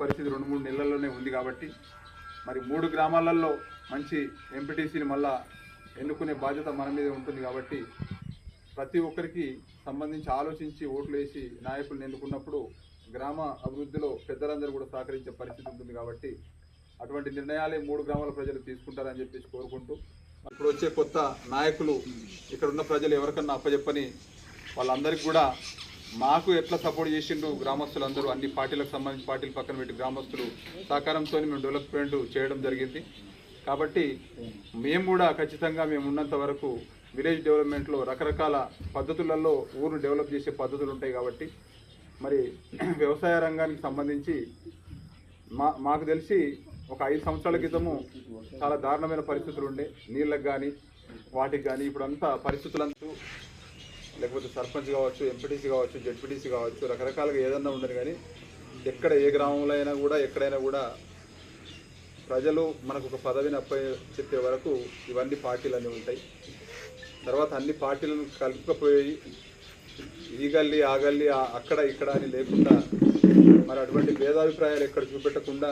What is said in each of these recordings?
పరిస్థితి 2-3 నెలల్లోనే ఉంది కాబట్టి మరి 3 గ్రామాలలో మంచి ఎంపీటీసీని మళ్ళా ఎన్నుకునే బాధ్యత మన మీద ఉంటుంది కాబట్టి ప్రతి ఒక్కరికి సంబంధించి ఆలోచించి ఓట్లు వేసి నాయకులను ఎన్నుకున్నప్పుడు గ్రామ అభివృద్ధిలో పెద్దలందరూ కూడా సహకరించే పరిస్థితి ఉంటుంది కాబట్టి అటువంటి నిర్ణయాలే 3 గ్రామాల ప్రజలు తీసుకుంటారని చెప్పేసి కోరుకుంటూ ఇప్పుడు వచ్చే కొత్త నాయకులు ఇక్కడ ఉన్న ప్రజలు ఎవరికన్నా అప్పచెప్పని వాళ్ళందరికీ కూడా మాకు ఎట్లా సపోర్ట్ చేసిండు గ్రామస్తులందరూ అన్ని పార్టీలకు సంబంధించి పార్టీలు పక్కన పెట్టి గ్రామస్తులు సహకారంతో మేము డెవలప్మెంట్ చేయడం జరిగింది కాబట్టి మేము కూడా ఖచ్చితంగా మేము ఉన్నంత వరకు విలేజ్ డెవలప్మెంట్లో రకరకాల పద్ధతులలో ఊరును డెవలప్ చేసే పద్ధతులు ఉంటాయి కాబట్టి మరి వ్యవసాయ రంగానికి సంబంధించి మాకు తెలిసి ఒక 5 సంవత్సరాల క్రితము చాలా దారుణమైన పరిస్థితులు ఉండే నీళ్ళకి కానీ వాటికి కానీ ఇప్పుడంతా పరిస్థితులంతా లేకపోతే సర్పంచ్ కావచ్చు ఎంపీటీసీ కావచ్చు జెడ్పీటీసీ కావచ్చు రకరకాలుగా ఏదన్నా ఉండదు కానీ ఎక్కడ ఏ గ్రామంలో అయినా కూడా ఎక్కడైనా కూడా ప్రజలు మనకు ఒక పదవిని చెప్పే వరకు ఇవన్నీ పార్టీలు అన్నీ ఉంటాయి తర్వాత అన్ని పార్టీలను కలుపుకపోయి ఈ గల్లీ ఆ గల్లీ అక్కడ ఇక్కడ అని లేకుండా మరి అటువంటి భేదాభిప్రాయాలు ఎక్కడ చూపెట్టకుండా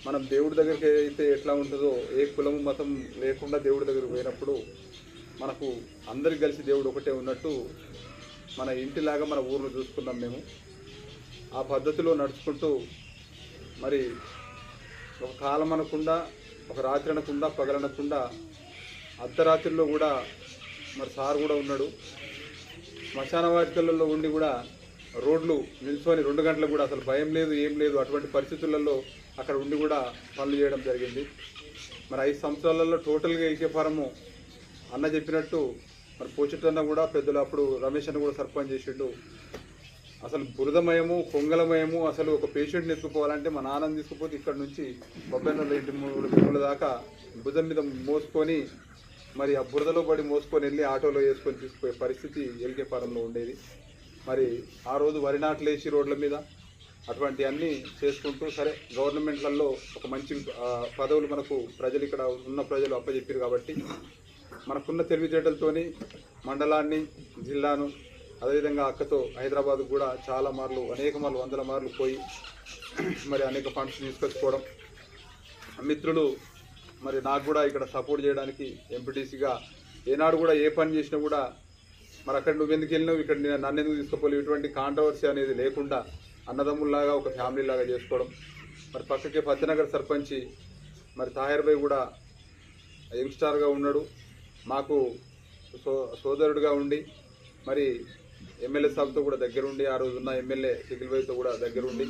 మనం దేవుడి దగ్గరికి అయితే ఎట్లా ఉంటుందో ఏ కులము మతం లేకుండా దేవుడి దగ్గరికి పోయినప్పుడు మనకు అందరికి కలిసి దేవుడు ఒకటే ఉన్నట్టు మన ఇంటిలాగా మన ఊరిని చూసుకున్నాం మేము ఆ పద్ధతిలో నడుచుకుంటూ మరి ఒక కాలం అనకుండా ఒక రాత్రి అనకుండా పగలనకుండా అర్ధరాత్రిలో కూడా మరి సార్ కూడా ఉన్నాడు శ్మశాన వాటికలలో ఉండి కూడా రోడ్లు నిల్చొని 2 గంటలకు కూడా అసలు భయం లేదు ఏం లేదు అటువంటి పరిస్థితులలో అక్కడ ఉండి కూడా పనులు చేయడం జరిగింది మరి 5 సంవత్సరాలలో టోటల్గా ఏకే ఫారము అన్న చెప్పినట్టు మరి పోచెట్టన్న కూడా పెద్దలు అప్పుడు రమేష్ అన్న కూడా సర్పంచ్ చేసిండు అసలు బురదమయము కొంగలమయము అసలు ఒక పేషెంట్ని ఎత్తుకుపోవాలంటే మా నాన్నని తీసుకుపోతే ఇక్కడ నుంచి బొబ్బెన్నల ఇంటి మూల దాకా భుజం మీద మోసుకొని మరి ఆ బురదలో పడి మోసుకొని వెళ్ళి ఆటోలో వేసుకొని తీసుకుపోయే పరిస్థితి ఎల్కే ఫారంలో ఉండేది మరి ఆ రోజు వరి నాట్లు వేసి రోడ్ల మీద అటువంటి అన్నీ చేసుకుంటూ సరే గవర్నమెంట్లలో ఒక మంచి పదవులు మనకు ప్రజలు ఇక్కడ ఉన్న ప్రజలు అప్పచెప్పారు కాబట్టి మనకున్న తెలివితేటలతోని మండలాన్ని జిల్లాను అదేవిధంగా అక్కతో హైదరాబాద్ కూడా చాలా మార్లు అనేక మార్లు 100 మార్లు పోయి మరి అనేక ఫండ్స్ తీసుకొచ్చుకోవడం మిత్రులు మరి నాకు కూడా ఇక్కడ సపోర్ట్ చేయడానికి ఎంపీటీసీగా ఏనాడు కూడా ఏ పని చేసినా కూడా మరి అక్కడ నువ్వెందుకు వెళ్ళినావు ఇక్కడ నన్ను ఎందుకు తీసుకుపోలేవు ఇటువంటి కాంట్రవర్సీ అనేది లేకుండా అన్నదమ్ముల్లాగా ఒక ఫ్యామిలీ లాగా చేసుకోవడం మరి పక్కకే పద్దనగర్ సర్పంచి మరి తాహిర్ భాయ్ కూడా యంగ్స్టార్గా ఉన్నాడు మాకు సోదరుడుగా ఉండి మరి ఎమ్మెల్యే సాబ్తో కూడా దగ్గరుండి ఆ రోజు ఉన్న ఎమ్మెల్యే షకిల్ భాయ్తో కూడా దగ్గరుండి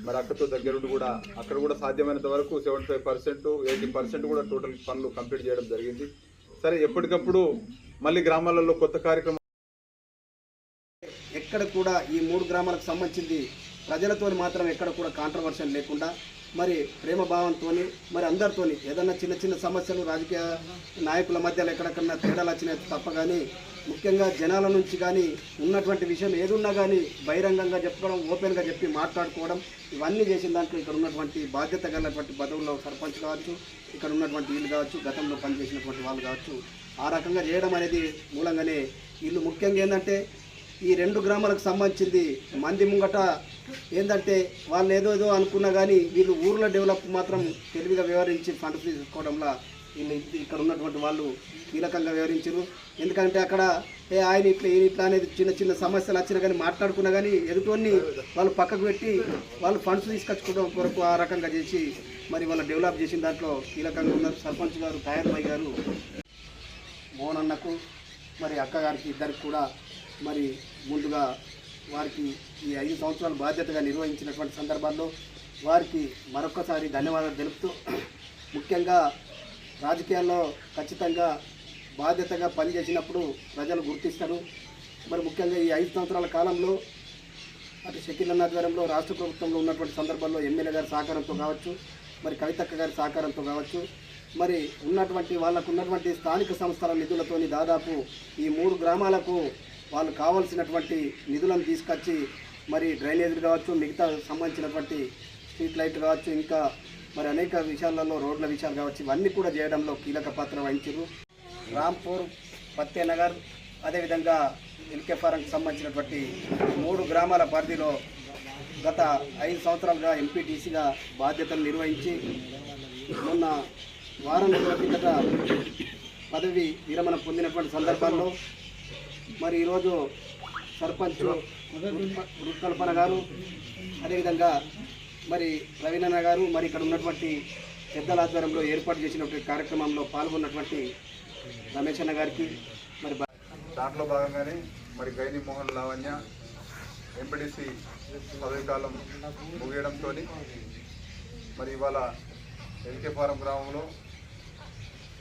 మరి అక్కతో దగ్గరుండి కూడా అక్కడ కూడా సాధ్యమైనంత వరకు 75% 80% కూడా టోటల్ పనులు కంప్లీట్ చేయడం జరిగింది సరే ఎప్పటికప్పుడు మళ్ళీ గ్రామాలలో కొత్త కార్యక్రమం ఎక్కడ కూడా ఈ 3 గ్రామాలకు సంబంధించింది ప్రజలతో మాత్రం ఎక్కడ కూడా కాంట్రవర్షన్ లేకుండా మరి ప్రేమ భావంతో మరి అందరితో ఏదన్నా చిన్న చిన్న సమస్యలు రాజకీయ నాయకుల మధ్యలో ఎక్కడెక్కడన్నా తేడాలు వచ్చినాయి తప్ప కానీ ముఖ్యంగా జనాల నుంచి కానీ ఉన్నటువంటి విషయం ఏదున్నా కానీ బహిరంగంగా చెప్పుకోవడం ఓపెన్గా చెప్పి మాట్లాడుకోవడం ఇవన్నీ చేసిన దాంట్లో ఇక్కడ ఉన్నటువంటి బాధ్యత కలిగినటువంటి పదవుల్లో సర్పంచ్ కావచ్చు ఇక్కడ ఉన్నటువంటి వీళ్ళు కావచ్చు గతంలో పనిచేసినటువంటి వాళ్ళు కావచ్చు ఆ రకంగా చేయడం అనేది మూలంగానే వీళ్ళు ముఖ్యంగా ఏంటంటే ఈ 2 గ్రామాలకు సంబంధించింది మంది ముంగట ఏంటంటే వాళ్ళు ఏదో అనుకున్నా కానీ వీళ్ళు ఊర్లో డెవలప్ మాత్రం తెలివిగా వ్యవహరించి ఫండ్స్ తీసుకోవడంలో వీళ్ళు ఇక్కడ ఉన్నటువంటి వాళ్ళు కీలకంగా వ్యవహరించారు ఎందుకంటే అక్కడ ఆయన ఇట్లా అనేది చిన్న చిన్న సమస్యలు వచ్చినా కానీ మాట్లాడుకున్నా కానీ ఎదుటోన్ని వాళ్ళు పక్కకు పెట్టి వాళ్ళు ఫండ్స్ తీసుకొచ్చుకోవడం కొరకు ఆ రకంగా చేసి మరి వాళ్ళు డెవలప్ చేసిన దాంట్లో కీలకంగా ఉన్నారు సర్పంచ్ గారు తాయర్ భాయ్ గారు మోహన్ అన్నకు మరి అక్కగారికి ఇద్దరికి కూడా మరి ముందుగా వారికి ఈ 5 సంవత్సరాలు బాధ్యతగా నిర్వహించినటువంటి సందర్భాల్లో వారికి మరొకసారి ధన్యవాదాలు తెలుపుతూ ముఖ్యంగా రాజకీయాల్లో ఖచ్చితంగా బాధ్యతగా పనిచేసినప్పుడు ప్రజలు గుర్తిస్తారు మరి ముఖ్యంగా ఈ 5 సంవత్సరాల కాలంలో అటు షకీల్ అన్న ఆధ్వర్యంలో రాష్ట్ర ప్రభుత్వంలో ఉన్నటువంటి సందర్భాల్లో ఎమ్మెల్యే గారి సహకారంతో కావచ్చు మరి కవితక్క గారి సహకారంతో కావచ్చు మరి ఉన్నటువంటి వాళ్ళకు ఉన్నటువంటి స్థానిక సంస్థల నిధులతోని దాదాపు ఈ 3 గ్రామాలకు వాళ్ళు కావాల్సినటువంటి నిధులను తీసుకొచ్చి మరి డ్రైనేజీలు కావచ్చు మిగతా సంబంధించినటువంటి స్ట్రీట్ లైట్ కావచ్చు ఇంకా మరి అనేక విషయాలలో రోడ్ల విషయాలు కావచ్చు ఇవన్నీ కూడా చేయడంలో కీలక పాత్ర వహించారు రాంపూర్ పత్తేనగర్ అదేవిధంగా ఎల్కే ఫారంకి సంబంధించినటువంటి 3 గ్రామాల పరిధిలో గత 5 సంవత్సరాలుగా ఎంపీటీసీగా బాధ్యతలు నిర్వహించి మొన్న వారం రోజుల కిందట పదవి విరమణ పొందినటువంటి సందర్భాల్లో మరి ఈరోజు సర్పంచ్ రుక్కల్పన గారు, అదేవిధంగా మరి రవీనన్న గారు, మరి ఇక్కడ ఉన్నటువంటి పెద్దల ఆధ్వర్యంలో ఏర్పాటు చేసినటువంటి కార్యక్రమంలో పాల్గొన్నటువంటి రమేష్ అన్న గారికి మరి దాంట్లో భాగంగానే మరి గైని మోహన్ లావణ్య ఎంపీటీసీ పదవి కాలం ముగియడంతో మరి ఇవాళ ఎల్కే ఫారం గ్రామంలో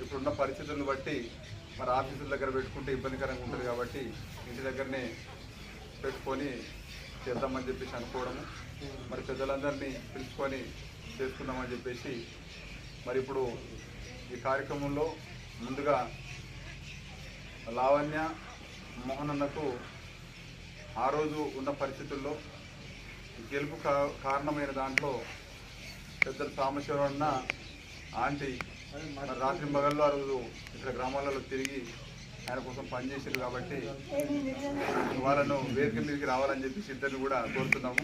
ఇప్పుడున్న పరిస్థితులను బట్టి మరి ఆఫీసుల దగ్గర పెట్టుకుంటే ఇబ్బందికరంగా ఉంటుంది కాబట్టి ఇంటి దగ్గరనే పెట్టుకొని చేద్దామని చెప్పేసి అనుకోవడము, మరి పెద్దలందరినీ పిలుచుకొని చేసుకుందామని చెప్పేసి మరి ఇప్పుడు ఈ కార్యక్రమంలో ముందుగా లావణ్య మోహన్ అన్నకు ఆ రోజు ఉన్న పరిస్థితుల్లో గెలుపు కారణమైన దాంట్లో పెద్దలు సాంబశివరావు అన్న ఆంటీ మరి రాత్రి మగల్లో ఆ రోజు ఇక్కడ గ్రామాలలో తిరిగి ఆయన కోసం పనిచేసారు కాబట్టి వాళ్ళను వేదిక మీదకి రావాలని చెప్పేసి ఇద్దరిని కూడా కోరుతున్నాము.